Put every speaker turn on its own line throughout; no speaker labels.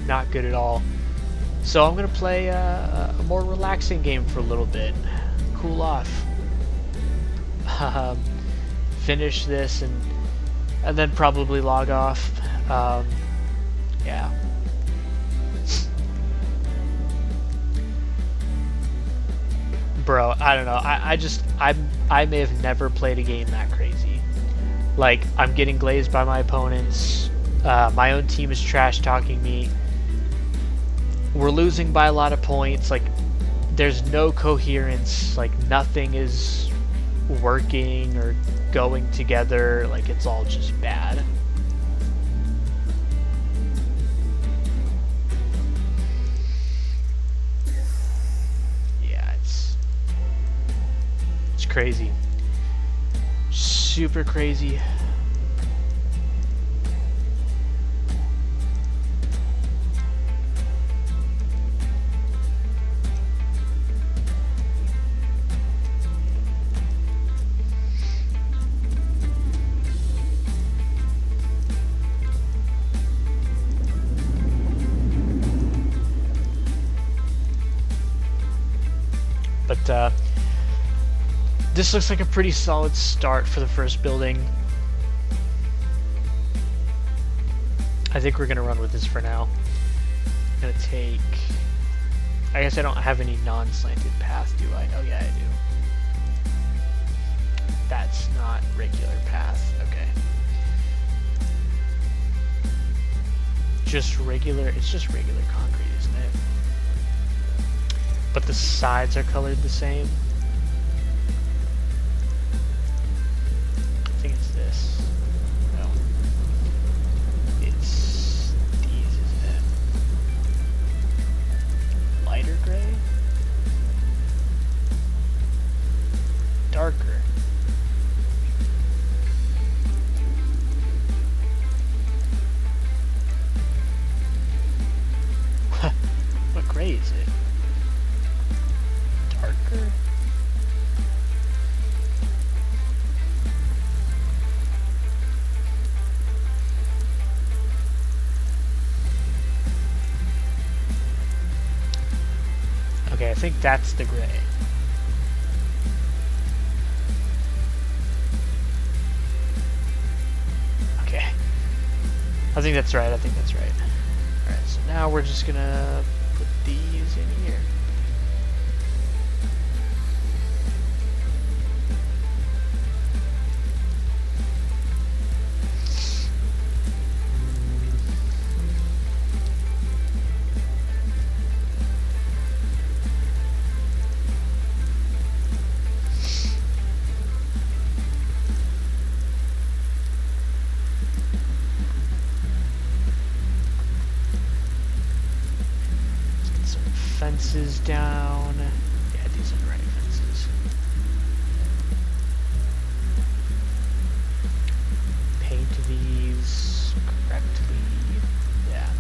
not good at all. So I'm gonna play a more relaxing game for a little bit, cool off, um, finish this, and then probably log off. Yeah. Bro, I don't know. I may have never played a game that crazy. Like, I'm getting glazed by my opponents. My own team is trash talking me. We're losing by a lot of points. Like, there's no coherence. Like, nothing is working or going together. Like, it's all just bad. Yeah, it's crazy. Super crazy. But this looks like a pretty solid start for the first building. I think we're gonna run with this for now. I'm gonna take... I guess I don't have any non-slanted path, do I? Oh yeah, I do. That's not regular path. Okay. Just regular... It's just regular concrete, isn't it? But the sides are colored the same. I think it's this. No. It's these, isn't it? Lighter gray? Darker. What gray is it? Darker? Okay, I think that's the gray. Okay. I think that's right, I think that's right. Alright, so now we're just gonna put these in here. Fences down. Yeah, these are the right fences. Paint these correctly. Yeah.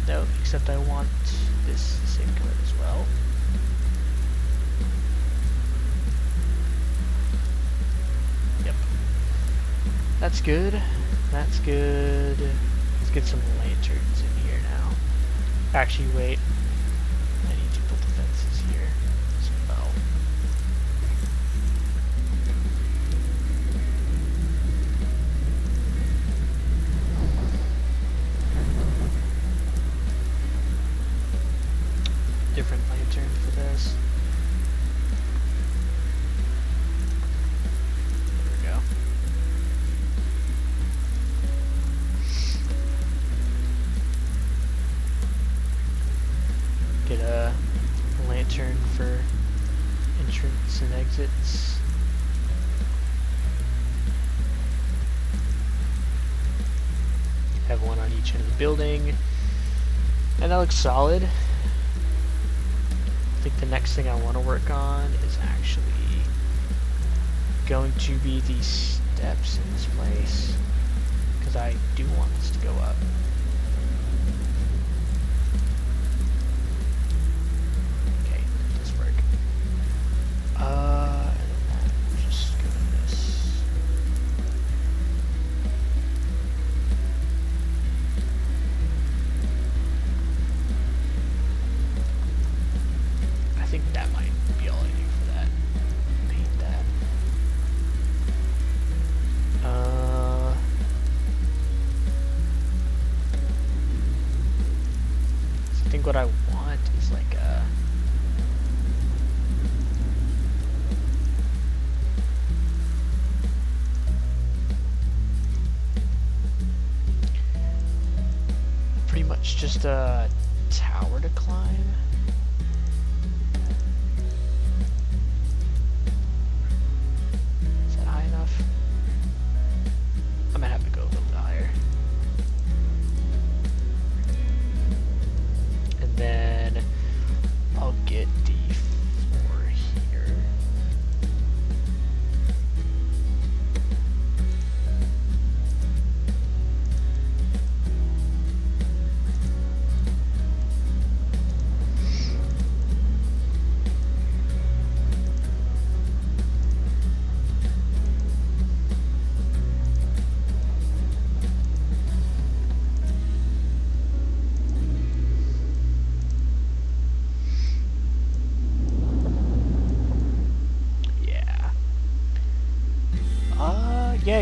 No, except I want this the same color as well. Yep. That's good. That's good. Let's get some lanterns in here now. Actually, wait. Different lantern for this. There we go. Get a lantern for entrance and exits. Have one on each end of the building. And that looks solid. I think the next thing I want to work on is actually going to be these steps in this place, because I do want this to go up. Okay, that does work. Just go to this. think what I want is like a... pretty much just a tower to climb. Is that high enough? I might have to go a little bit higher. And then I'll get D4 here.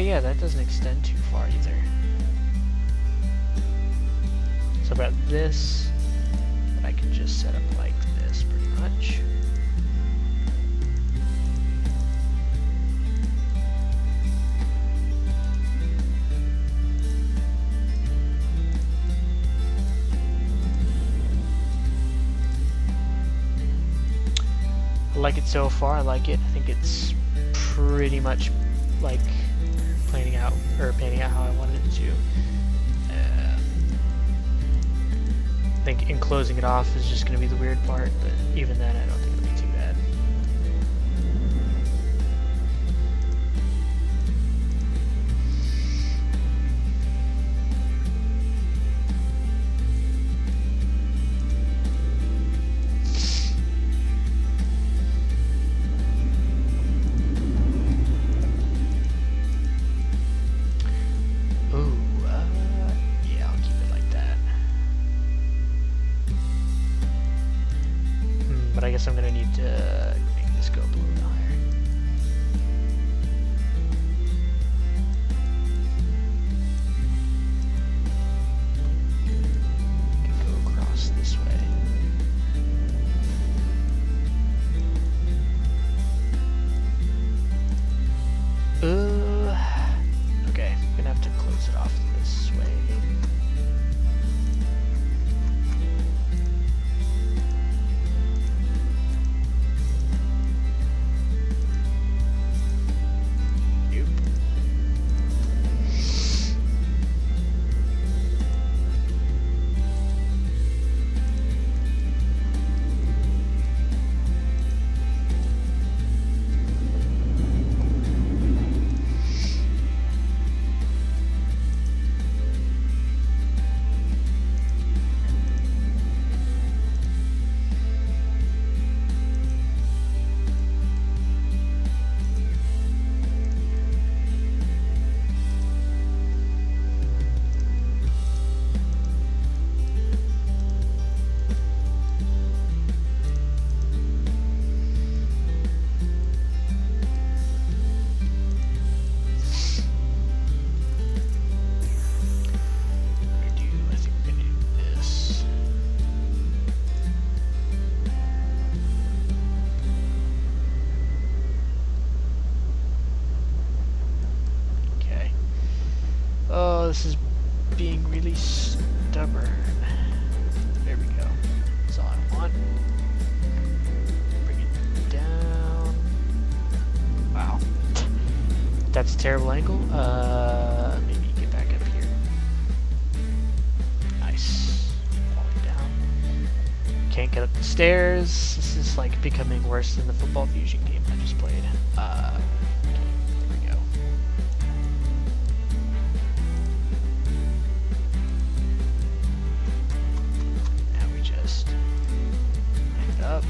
Yeah, that doesn't extend too far either. So about this, I can just set up like this pretty much. I like it so far, I like it. I think it's pretty much like panning out how I wanted it to. I think in closing it off is just going to be the weird part, but even then I don't think it'll be too bad. I guess I'm gonna need to make this go up a little bit higher. Can go across this way. Okay, I'm gonna have to close it off this way. This is being really stubborn. There we go. That's all I want. Bring it down. Wow. That's a terrible angle. Maybe get back up here. Nice. Falling down. Can't get up the stairs. This is like becoming worse than the Football Fusion game I just played. Up.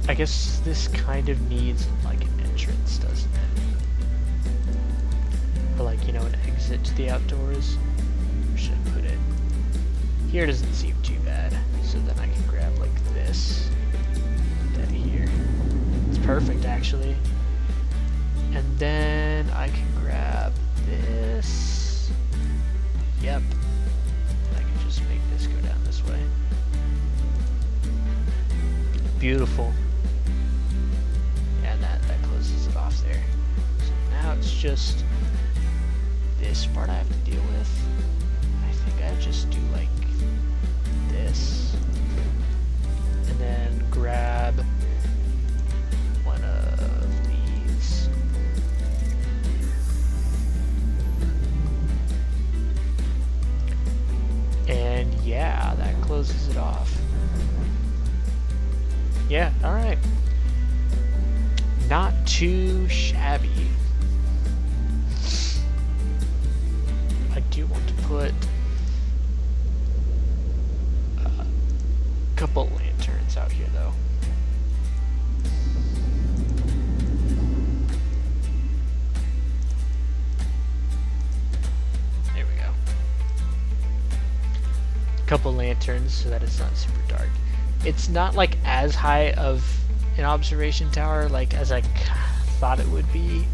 I guess this kind of needs like an entrance, doesn't it? Or like, you know, an exit. exit to the outdoors. Where should I put it? Here doesn't seem too bad. So then I can grab like this. Put that here. It's perfect actually. And then I can grab this. Yep. And I can just make this go down this way. Beautiful. Yeah, that closes it off there. So now it's just this part I have to deal with. I think I just do like this. And then grab one of these. And yeah, that closes it off. Yeah, alright. Not too shabby. I do want to put a couple lanterns out here though. There we go. Couple lanterns so that it's not super dark. It's not like as high of an observation tower like as I thought it would be,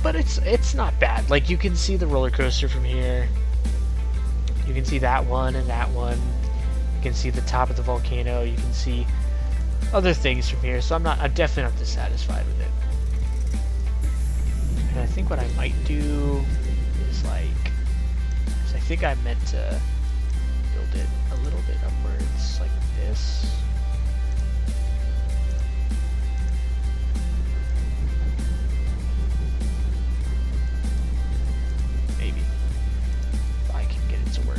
but it's not bad. Like you can see the roller coaster from here. You can see that one and that one. You can see the top of the volcano. You can see other things from here. So I'm definitely not dissatisfied with it. And I think what I might do is like, because I think I meant to build it a little bit upwards like this. Maybe. If I can get it to work.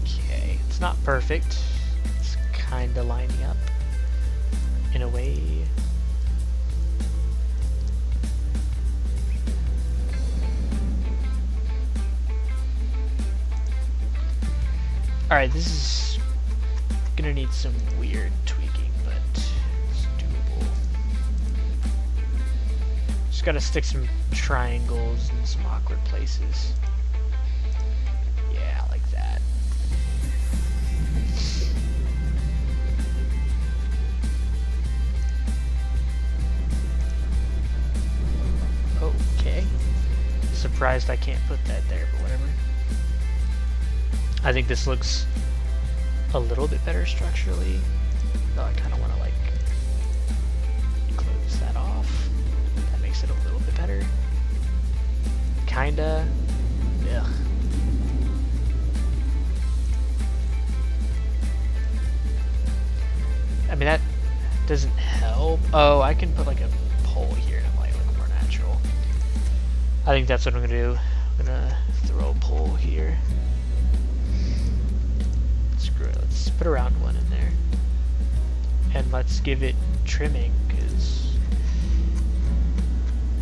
Okay, it's not perfect. It's kinda lining up in a way. Alright, this is gonna need some weird tweaking, but it's doable. Just gotta stick some triangles in some awkward places. Yeah, like that. Okay. Surprised I can't put that there, but whatever. I think this looks a little bit better structurally, though I kind of want to like close that off. That makes it a little bit better. Kinda. Ugh. I mean, that doesn't help. Oh, I can put like a pole here and it might look more natural. I think that's what I'm gonna do. I'm gonna throw a pole here. Screw it, let's put a round one in there. And let's give it trimming, because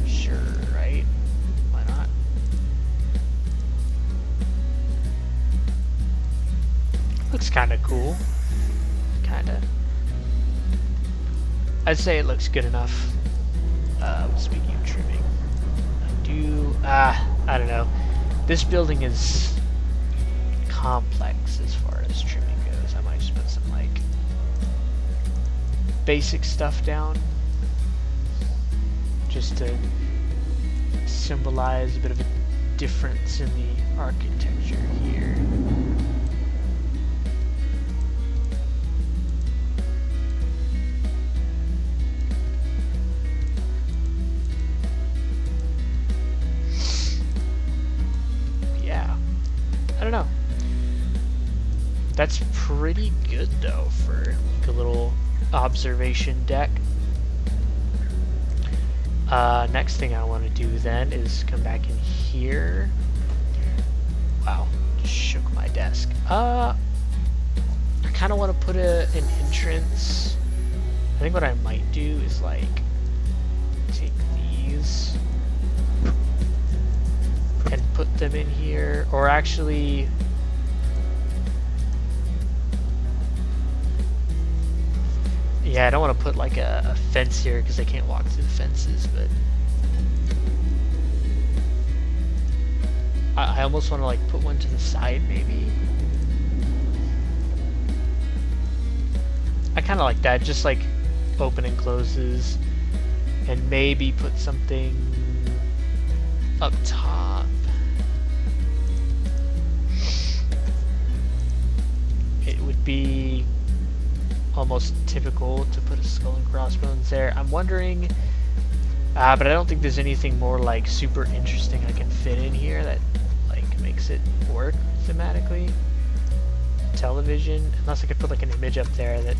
sure, right? Why not? Looks kind of cool. Kind of. I'd say it looks good enough. Speaking of trimming, I don't know. This building is complex as far as trimming goes. I might just put some like basic stuff down just to symbolize a bit of a difference in the architecture here. Yeah, I don't know. That's pretty good though for like a little observation deck. Next thing I want to do then is come back in here. Wow, just shook my desk. I kind of want to put an entrance. I think what I might do is like take these and put them in here, or actually Yeah, I don't want to put like a fence here because they can't walk through the fences, but I almost want to like put one to the side maybe. I kind of like that, just like open and closes, and maybe put something up top. It would be almost typical to put a skull and crossbones there. I'm wondering, but I don't think there's anything more like super interesting I can fit in here that like makes it work thematically. Television, unless I could put like an image up there that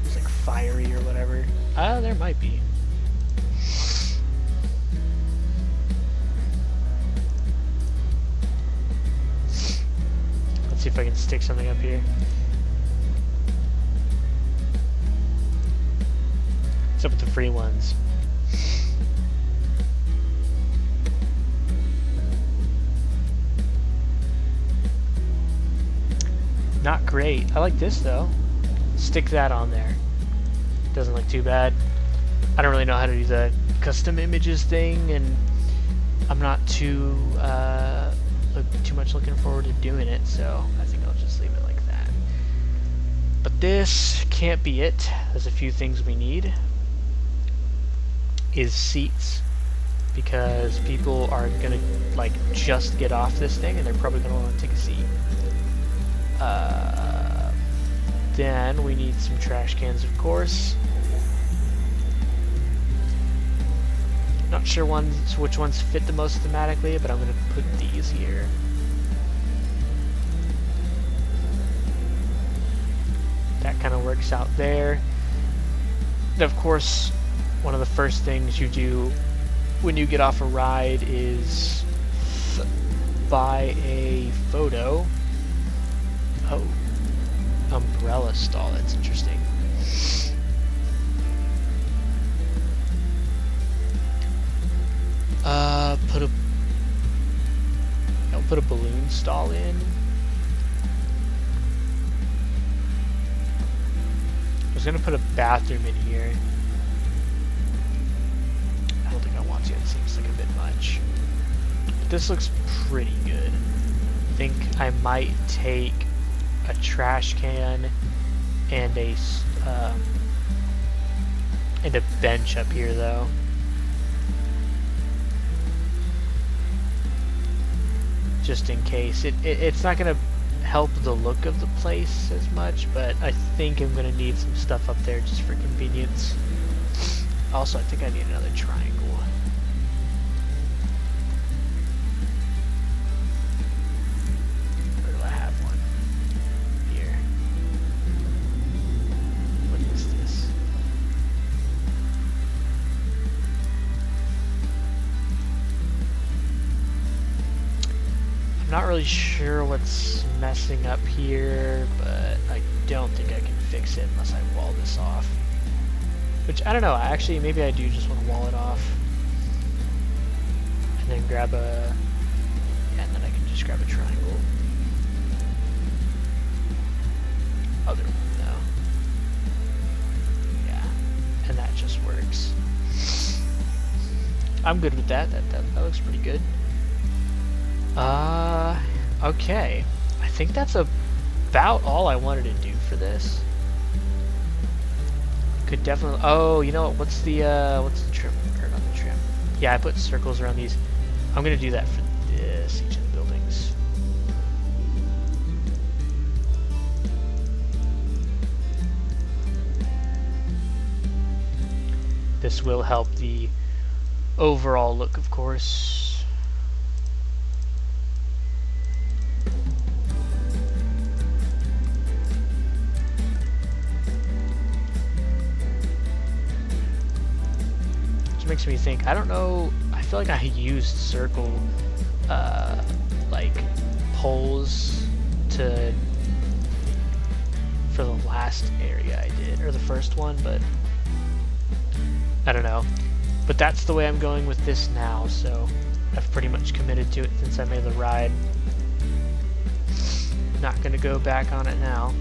is like fiery or whatever. There might be. Let's see if I can stick something up here. What's up with the free ones? Not great. I like this though. Stick that on there. Doesn't look too bad. I don't really know how to do the custom images thing, and I'm not too much looking forward to doing it, so I think I'll just leave it like that. But this can't be it. There's a few things we need. Is seats, because people are gonna like just get off this thing and they're probably gonna want to take a seat. Then we need some trash cans, of course. Not sure which ones fit the most thematically, but I'm gonna put these here. That kind of works out there. And of course, one of the first things you do when you get off a ride is buy a photo. Oh, umbrella stall, that's interesting. I'll put a balloon stall in. I was gonna put a bathroom in here. I don't think I want to, it seems like a bit much. But this looks pretty good. I think I might take a trash can and a bench up here though. Just in case. It's not gonna help the look of the place as much, but I think I'm gonna need some stuff up there just for convenience. Also, I think I need another triangle. Where do I have one? Here. What is this? I'm not really sure what's messing up here, but I don't think I can fix it unless I wall this off. Which, I don't know, actually, maybe I do just want to wall it off. And then grab a... yeah, and then I can just grab a triangle. Other one, though. Yeah, and that just works. I'm good with that. That looks pretty good. Okay. I think that's about all I wanted to do for this. Could definitely... oh, you know what? What's the trim? Or not the trim. Yeah, I put circles around these. I'm gonna do that for this, each of the buildings. This will help the overall look, of course. Makes me think, I don't know, I feel like I used circle like poles for the last area I did, or the first one, but I don't know. But that's the way I'm going with this now, so I've pretty much committed to it since I made the ride. Not gonna go back on it now.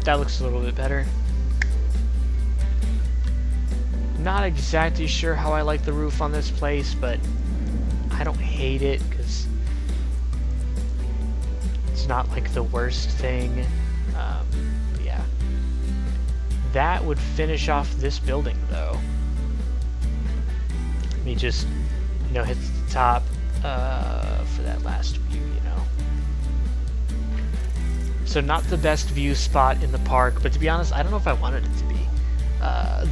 that looks a little bit better. Not exactly sure how I like the roof on this place, but I don't hate it because it's not like the worst thing. But yeah, that would finish off this building though. Let me just, hit the top for that last view, So not the best view spot in the park, but to be honest, I don't know if I wanted it to be.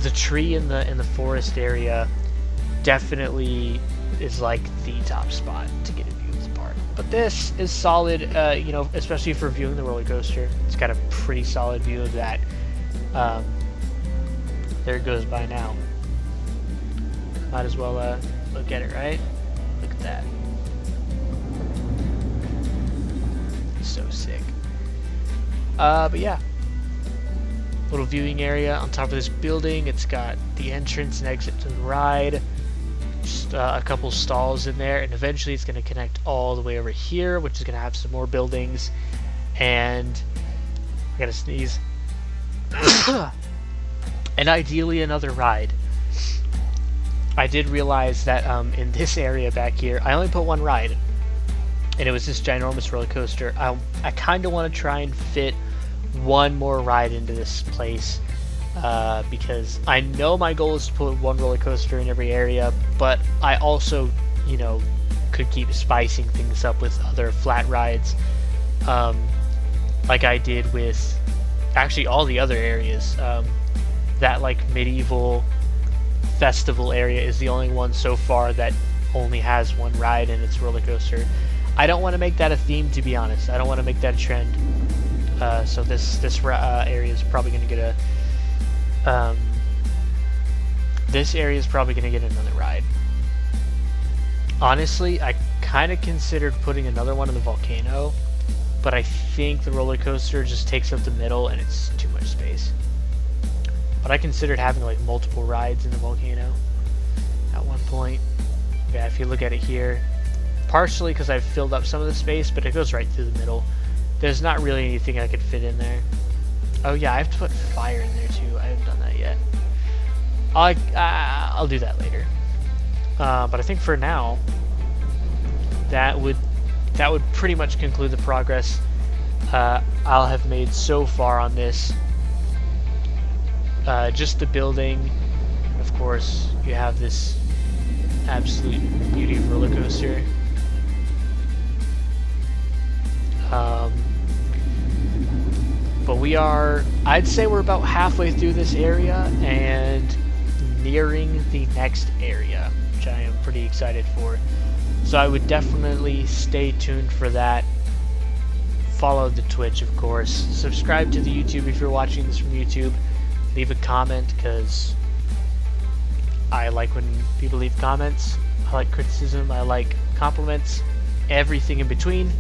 The tree in the forest area definitely is like the top spot to get a view of the park. But this is solid, especially for viewing the roller coaster. It's got a pretty solid view of that. There it goes by now. Might as well look at it, right? Look at that. So sick. But yeah. Little viewing area on top of this building. It's got the entrance and exit to the ride. Just a couple stalls in there, and eventually it's going to connect all the way over here, which is going to have some more buildings. And I gotta sneeze. And ideally another ride. I did realize that in this area back here, I only put one ride, and it was this ginormous roller coaster. I kind of want to try and fit one more ride into this place because I know my goal is to put one roller coaster in every area, but I also, could keep spicing things up with other flat rides, like I did with actually all the other areas. That like medieval festival area is the only one so far that only has one ride in its roller coaster. I don't want to make that a theme, to be honest. I don't want to make that a trend. So this area is probably going to get another ride. Honestly, I kind of considered putting another one in the volcano, but I think the roller coaster just takes up the middle and it's too much space. But I considered having like multiple rides in the volcano at one point. Yeah, if you look at it here, partially because I've filled up some of the space, but it goes right through the middle. There's not really anything I could fit in there. Oh yeah, I have to put fire in there too. I haven't done that yet. I'll do that later. But I think for now, that would pretty much conclude the progress I'll have made so far on this. Just the building. Of course, you have this absolute beauty of roller coaster. But I'd say we're about halfway through this area and nearing the next area, which I am pretty excited for. So I would definitely stay tuned for that. Follow the Twitch, of course. Subscribe to the YouTube if you're watching this from YouTube. Leave a comment, because I like when people leave comments. I like criticism. I like compliments. Everything in between.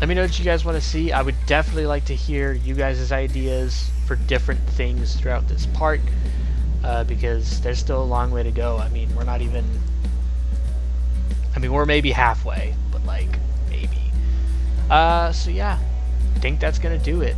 Let me know what you guys want to see. I would definitely like to hear you guys' ideas for different things throughout this park, because there's still a long way to go. I mean, we're maybe halfway, but like, maybe. So yeah, I think that's gonna do it.